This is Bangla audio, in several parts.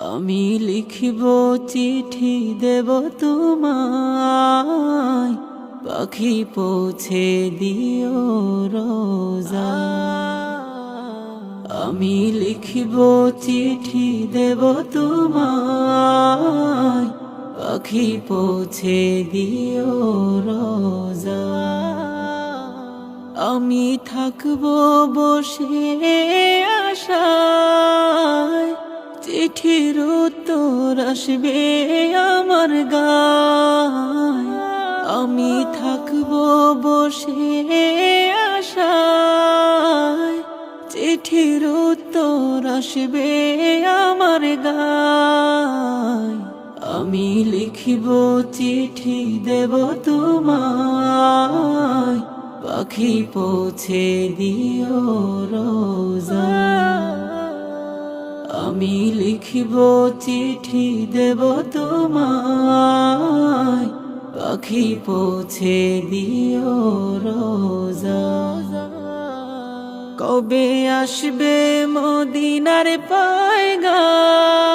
আমি লিখিব চিঠি দেব তোমায়, পাখি পৌঁছে দিও রোজা। আমি লিখিব চিঠি দেব তোমায়, পাখি পৌঁছে দিও রোজা। আমি থাকব বসে আশায়, চিঠির উত্তর আসবে আমার গায়। আমি থাকব বসে আশায়, চিঠির উত্তর আসবে আমার গায়। আমি লিখিব চিঠি দেব তোমায়, পাখি পৌঁছে দিও রোজা। আমি লিখিব চিঠি দেব তোমায়, পাখি পৌঁছে দিও রোজা। কবে আসবে মদিনার পয়গাম,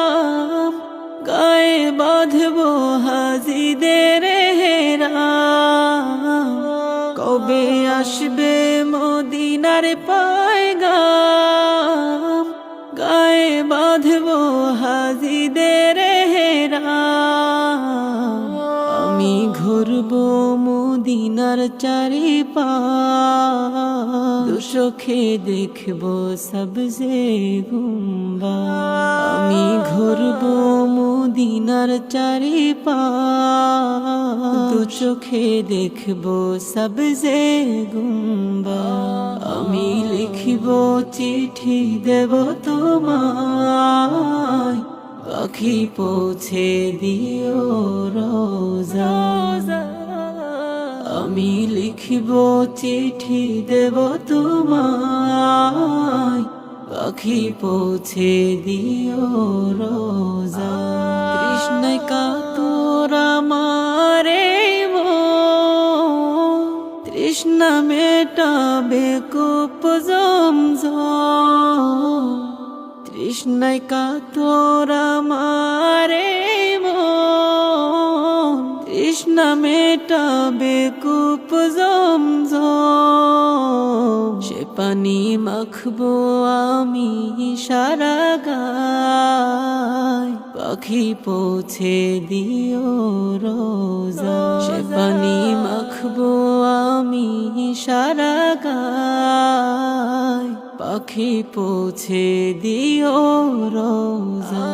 গায়ে বাঁধব হাজিদের হেরাম। কবে আসবে মদিনার পয়গাম, গায়ে বাঁধব হাজিদের হেরাম। আমি ঘুরব মদিনার চারিপাশ, চোখে দেখব সবজে গুম্বা। আমি ঘুরব মদিনার চারিপাশ, চোখে দেখব সবজে গুম্বা। আমি লিখিব চিঠি দেব তোমায়, পাখি পৌঁছে দিও রোজা। আমি লিখিব চিঠি দেব তোমায়, পাখি পৌঁছে দিও রোজা। তৃষ্ণায় কাতর আমারে মন, তৃষ্ণা মেটাবে কূপ জমজম। তৃষ্ণায় কাতর আমারে মন, তৃষ্ণা মেটাবে কূপ জমজম। সে পানি মাখবো আমি সারা গায়, পাখি পৌঁছে দিও রোজা। সে পানি মাখবো আমি সারা গায়, পাখি পৌঁছে দিও রোজা।